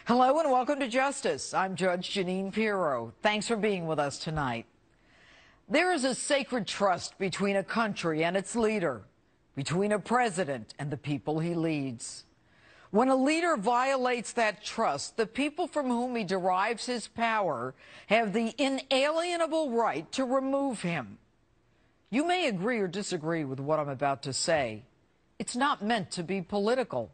Hello and welcome to Justice. I'm Judge Jeanine Pirro. Thanks for being with us tonight. There is a sacred trust between a country and its leader, between a president and the people he leads. When a leader violates that trust, the people from whom he derives his power have the inalienable right to remove him. You may agree or disagree with what I'm about to say. It's not meant to be political.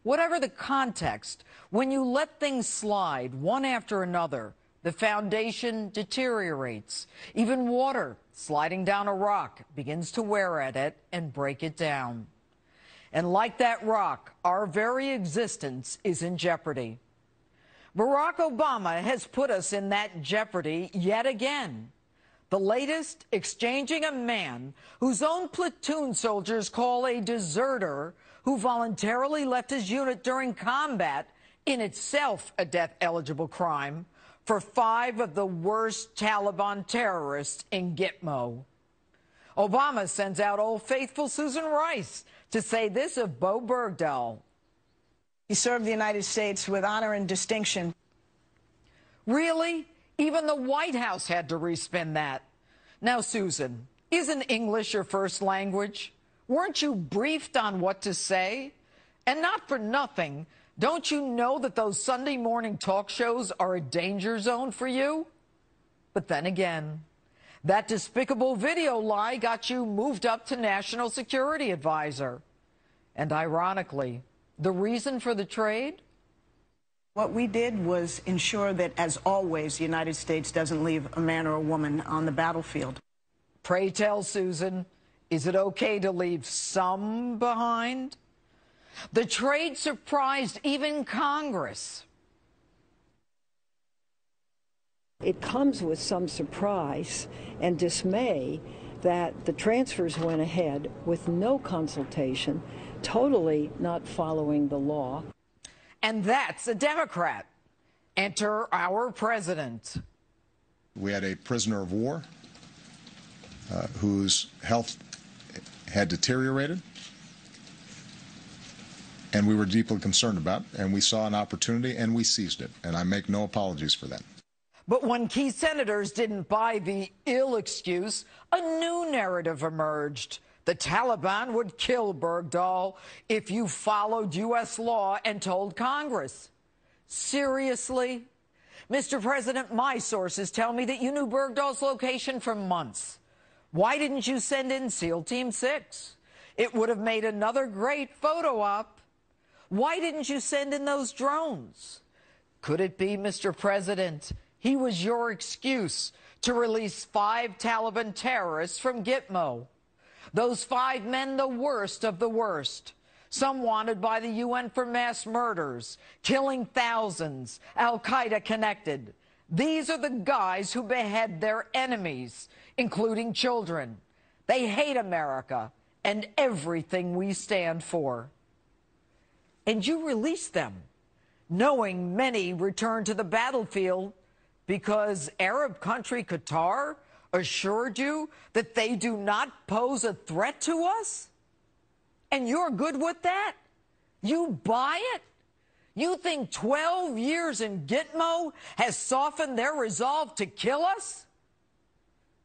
Whatever the context, when you let things slide one after another, the foundation deteriorates. Even water sliding down a rock begins to wear at it and break it down. And like that rock, our very existence is in jeopardy. Barack Obama has put us in that jeopardy yet again. The latest, exchanging a man whose own platoon soldiers call a deserter, who voluntarily left his unit during combat, in itself a death-eligible crime, for 5 of the worst Taliban terrorists in Gitmo. Obama sends out Old Faithful Susan Rice to say this of Bo Bergdahl. He served the United States with honor and distinction. Really? Even the White House had to respin that. Now, Susan, isn't English your first language? Weren't you briefed on what to say? And not for nothing, don't you know that those Sunday morning talk shows are a danger zone for you? But then again, that despicable video lie got you moved up to National Security Advisor. And ironically, the reason for the trade? What we did was ensure that, as always, the United States doesn't leave a man or a woman on the battlefield. Pray tell, Susan, is it okay to leave some behind? The trade surprised even Congress. It comes with some surprise and dismay that the transfers went ahead with no consultation, totally not following the law. And that's a Democrat. Enter our president. We had a prisoner of war whose health had deteriorated, and we were deeply concerned about, and we saw an opportunity, and we seized it, and I make no apologies for that. But when key senators didn't buy the ill excuse, a new narrative emerged. The Taliban would kill Bergdahl if you followed U.S. law and told Congress. Seriously? Mr. President, my sources tell me that you knew Bergdahl's location for months. Why didn't you send in SEAL Team 6? It would have made another great photo op. Why didn't you send in those drones? Could it be, Mr. President, he was your excuse to release 5 Taliban terrorists from Gitmo? Those 5 men, the worst of the worst. Some wanted by the UN for mass murders, killing thousands, Al-Qaeda connected. These are the guys who behead their enemies, including children. They hate America and everything we stand for. And you released them, knowing many returned to the battlefield because Arab country Qatar assured you that they do not pose a threat to us? And you're good with that? You buy it? You think 12 years in Gitmo has softened their resolve to kill us?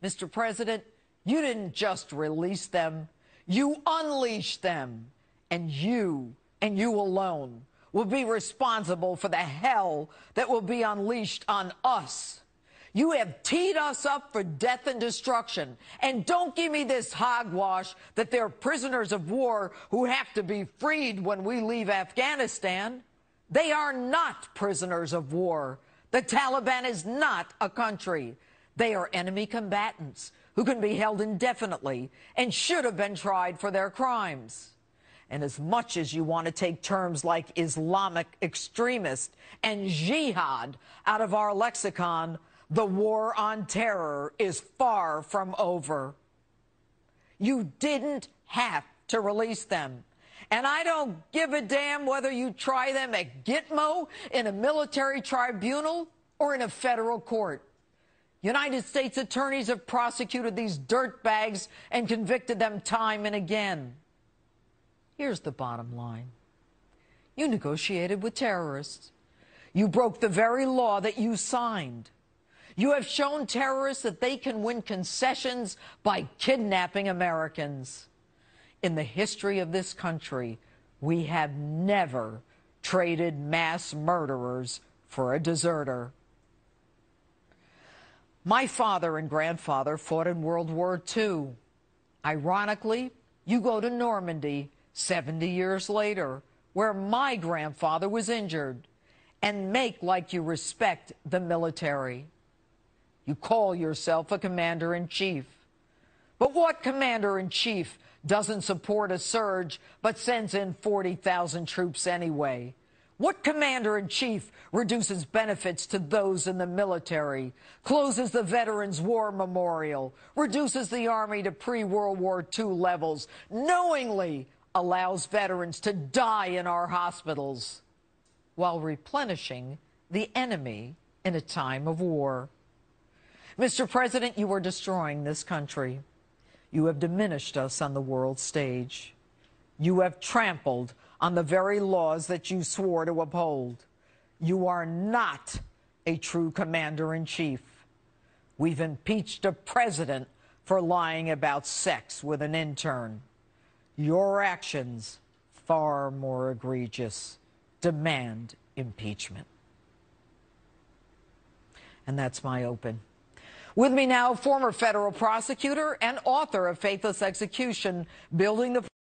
Mr. President, you didn't just release them. You unleashed them. And you alone will be responsible for the hell that will be unleashed on us. You have teed us up for death and destruction. And don't give me this hogwash that they're prisoners of war who have to be freed when we leave Afghanistan. They are not prisoners of war. The Taliban is not a country. They are enemy combatants who can be held indefinitely and should have been tried for their crimes. And as much as you want to take terms like Islamic extremist and jihad out of our lexicon, the war on terror is far from over. You didn't have to release them. And I don't give a damn whether you try them at Gitmo, in a military tribunal, or in a federal court. United States attorneys have prosecuted these dirtbags and convicted them time and again. Here's the bottom line. You negotiated with terrorists. You broke the very law that you signed. You have shown terrorists that they can win concessions by kidnapping Americans. In the history of this country, we have never traded mass murderers for a deserter. My father and grandfather fought in World War II. Ironically, you go to Normandy 70 years later, where my grandfather was injured, and make like you respect the military. You call yourself a commander-in-chief. But what commander-in-chief doesn't support a surge but sends in 40,000 troops anyway? What commander-in-chief reduces benefits to those in the military, closes the Veterans War Memorial, reduces the Army to pre-World War II levels, knowingly allows veterans to die in our hospitals, while replenishing the enemy in a time of war? Mr. President, you are destroying this country. You have diminished us on the world stage. You have trampled on the very laws that you swore to uphold. You are not a true commander-in-chief. We've impeached a president for lying about sex with an intern. Your actions, far more egregious, demand impeachment. And that's my open. With me now, former federal prosecutor and author of Faithless Execution, Building the